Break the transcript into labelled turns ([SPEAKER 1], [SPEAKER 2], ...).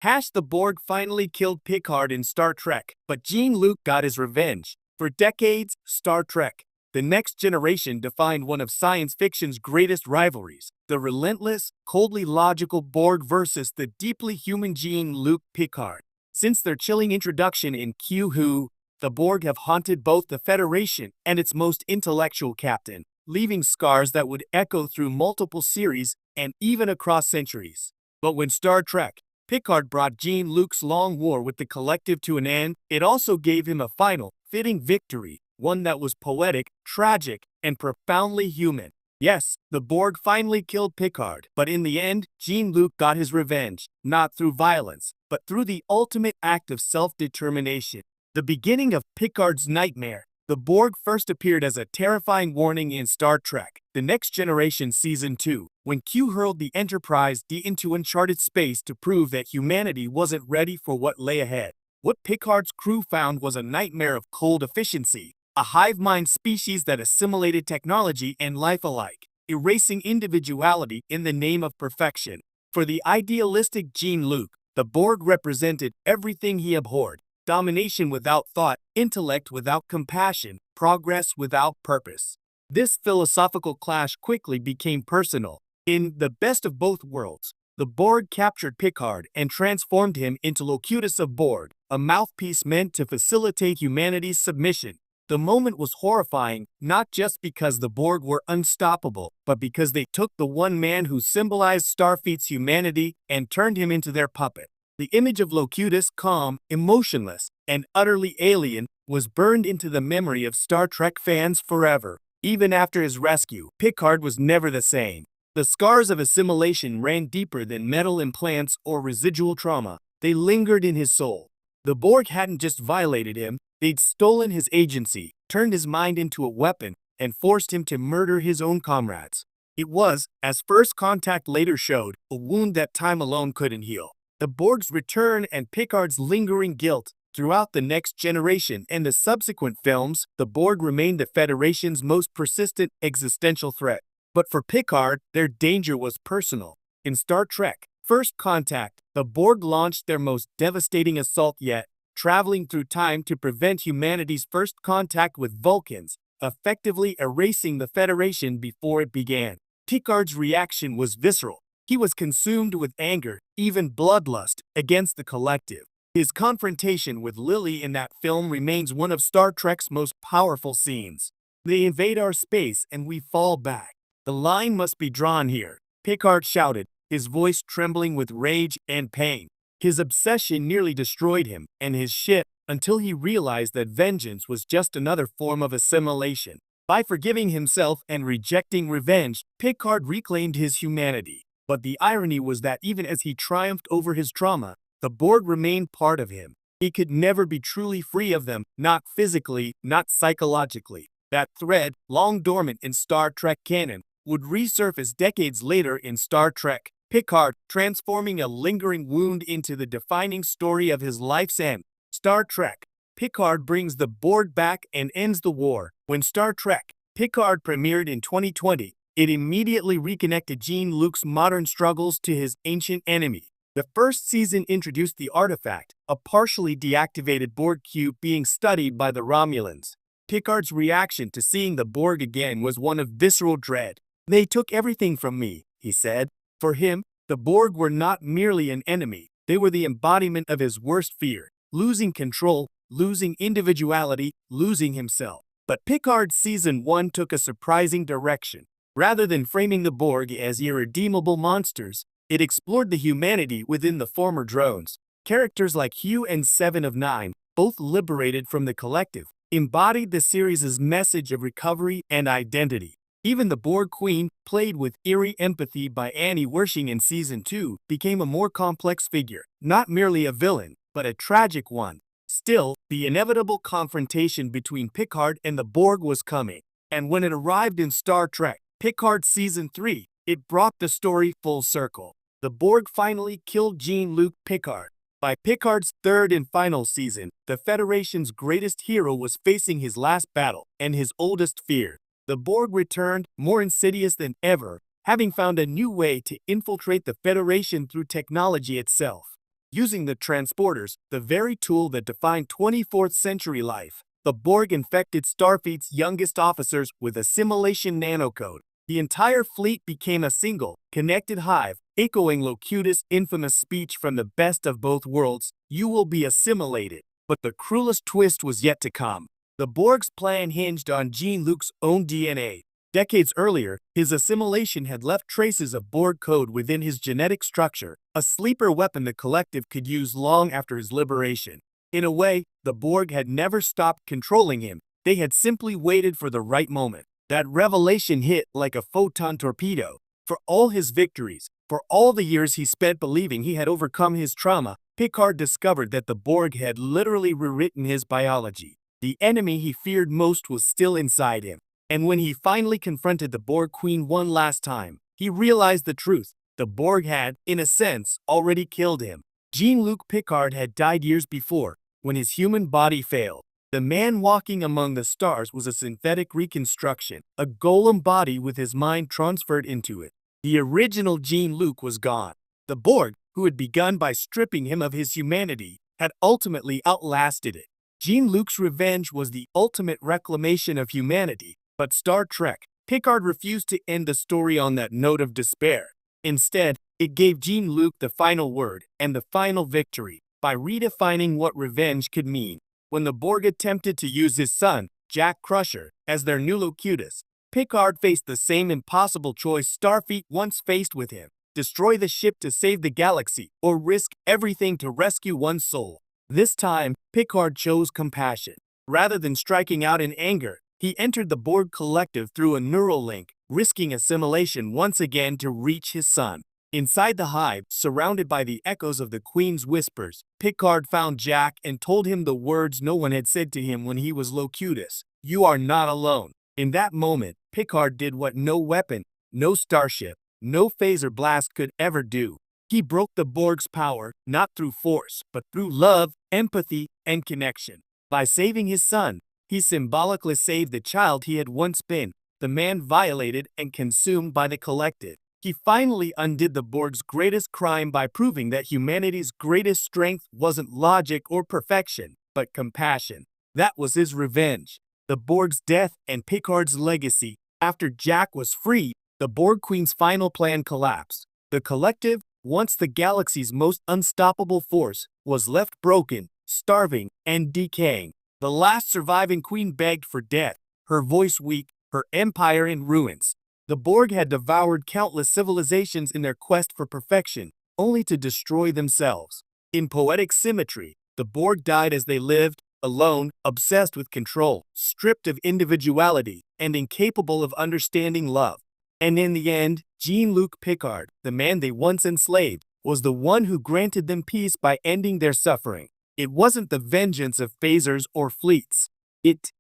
[SPEAKER 1] The Borg finally killed Picard in Star Trek, but Jean-Luc got his revenge. For decades, Star Trek, The Next Generation defined one of science fiction's greatest rivalries, the relentless, coldly logical Borg versus the deeply human Jean-Luc Picard. Since their chilling introduction in Q Who, the Borg have haunted both the Federation and its most intellectual captain, leaving scars that would echo through multiple series and even across centuries. But when Star Trek Picard brought Jean-Luc's long war with the collective to an end, it also gave him a final, fitting victory, one that was poetic, tragic, and profoundly human. Yes, the Borg finally killed Picard, but in the end, Jean-Luc got his revenge, not through violence, but through the ultimate act of self-determination. The beginning of Picard's nightmare. The Borg first appeared as a terrifying warning in Star Trek: The Next Generation Season 2, when Q hurled the Enterprise D into uncharted space to prove that humanity wasn't ready for what lay ahead. What Picard's crew found was a nightmare of cold efficiency, a hive-mind species that assimilated technology and life alike, erasing individuality in the name of perfection. For the idealistic Jean-Luc, the Borg represented everything he abhorred: domination without thought, intellect without compassion, progress without purpose. This philosophical clash quickly became personal. In The Best of Both Worlds, the Borg captured Picard and transformed him into Locutus of Borg, a mouthpiece meant to facilitate humanity's submission. The moment was horrifying, not just because the Borg were unstoppable, but because they took the one man who symbolized Starfleet's humanity and turned him into their puppet. The image of Locutus, calm, emotionless, and utterly alien, was burned into the memory of Star Trek fans forever. Even after his rescue, Picard was never the same. The scars of assimilation ran deeper than metal implants or residual trauma. They lingered in his soul. The Borg hadn't just violated him, they'd stolen his agency, turned his mind into a weapon, and forced him to murder his own comrades. It was, as First Contact later showed, a wound that time alone couldn't heal. The Borg's return and Picard's lingering guilt. Throughout The Next Generation and the subsequent films, the Borg remained the Federation's most persistent existential threat. But for Picard, their danger was personal. In Star Trek First Contact, the Borg launched their most devastating assault yet, traveling through time to prevent humanity's first contact with Vulcans, effectively erasing the Federation before it began. Picard's reaction was visceral. He was consumed with anger, even bloodlust, against the collective. His confrontation with Lily in that film remains one of Star Trek's most powerful scenes. They invade our space and we fall back. The line must be drawn here, Picard shouted, his voice trembling with rage and pain. His obsession nearly destroyed him and his ship until he realized that vengeance was just another form of assimilation. By forgiving himself and rejecting revenge, Picard reclaimed his humanity. But the irony was that even as he triumphed over his trauma, the Borg remained part of him. He could never be truly free of them, not physically, not psychologically. That thread, long dormant in Star Trek canon, would resurface decades later in Star Trek Picard, transforming a lingering wound into the defining story of his life's end. Star Trek Picard brings the Borg back and ends the war. When Star Trek Picard premiered in 2020, it immediately reconnected Jean-Luc's modern struggles to his ancient enemy. The first season introduced the artifact, a partially deactivated Borg cube being studied by the Romulans. Picard's reaction to seeing the Borg again was one of visceral dread. "They took everything from me," he said. For him, the Borg were not merely an enemy, they were the embodiment of his worst fear: losing control, losing individuality, losing himself. But Picard Season 1 took a surprising direction. Rather than framing the Borg as irredeemable monsters, it explored the humanity within the former drones. Characters like Hugh and Seven of Nine, both liberated from the collective, embodied the series' message of recovery and identity. Even the Borg Queen, played with eerie empathy by Annie Wersching in Season 2, became a more complex figure, not merely a villain, but a tragic one. Still, the inevitable confrontation between Picard and the Borg was coming, and when it arrived in Star Trek Picard Season 3, it brought the story full circle. The Borg finally killed Jean-Luc Picard. By Picard's third and final season, the Federation's greatest hero was facing his last battle and his oldest fear. The Borg returned, more insidious than ever, having found a new way to infiltrate the Federation through technology itself. Using the transporters, the very tool that defined 24th century life, the Borg infected Starfleet's youngest officers with assimilation nanocode. The entire fleet became a single, connected hive, echoing Locutus' infamous speech from the best of both worlds, "You will be assimilated." But the cruelest twist was yet to come. The Borg's plan hinged on Jean-Luc's own DNA. Decades earlier, his assimilation had left traces of Borg code within his genetic structure, a sleeper weapon the collective could use long after his liberation. In a way, the Borg had never stopped controlling him. They had simply waited for the right moment. That revelation hit like a photon torpedo. For all his victories, for all the years he spent believing he had overcome his trauma, Picard discovered that the Borg had literally rewritten his biology. The enemy he feared most was still inside him. And when he finally confronted the Borg Queen one last time, he realized the truth. The Borg had, in a sense, already killed him. Jean-Luc Picard had died years before, when his human body failed. The man walking among the stars was a synthetic reconstruction, a golem body with his mind transferred into it. The original Jean-Luc was gone. The Borg, who had begun by stripping him of his humanity, had ultimately outlasted it. Jean-Luc's revenge was the ultimate reclamation of humanity, but Star Trek, Picard refused to end the story on that note of despair. Instead, it gave Jean-Luc the final word and the final victory by redefining what revenge could mean. When the Borg attempted to use his son, Jack Crusher, as their new Locutus, Picard faced the same impossible choice Starfleet once faced with him: destroy the ship to save the galaxy, or risk everything to rescue one soul. This time, Picard chose compassion. Rather than striking out in anger, he entered the Borg collective through a neural link, risking assimilation once again to reach his son. Inside the hive, surrounded by the echoes of the Queen's whispers, Picard found Jack and told him the words no one had said to him when he was Locutus: "You are not alone." In that moment, Picard did what no weapon, no starship, no phaser blast could ever do. He broke the Borg's power, not through force, but through love, empathy, and connection. By saving his son, he symbolically saved the child he had once been, the man violated and consumed by the collective. He finally undid the Borg's greatest crime by proving that humanity's greatest strength wasn't logic or perfection, but compassion. That was his revenge. The Borg's death and Picard's legacy. After Jack was free, the Borg Queen's final plan collapsed. The collective, once the galaxy's most unstoppable force, was left broken, starving, and decaying. The last surviving queen begged for death, her voice weak, her empire in ruins. The Borg had devoured countless civilizations in their quest for perfection, only to destroy themselves. In poetic symmetry, the Borg died as they lived, alone, obsessed with control, stripped of individuality, and incapable of understanding love. And in the end, Jean-Luc Picard, the man they once enslaved, was the one who granted them peace by ending their suffering. It wasn't the vengeance of phasers or fleets. It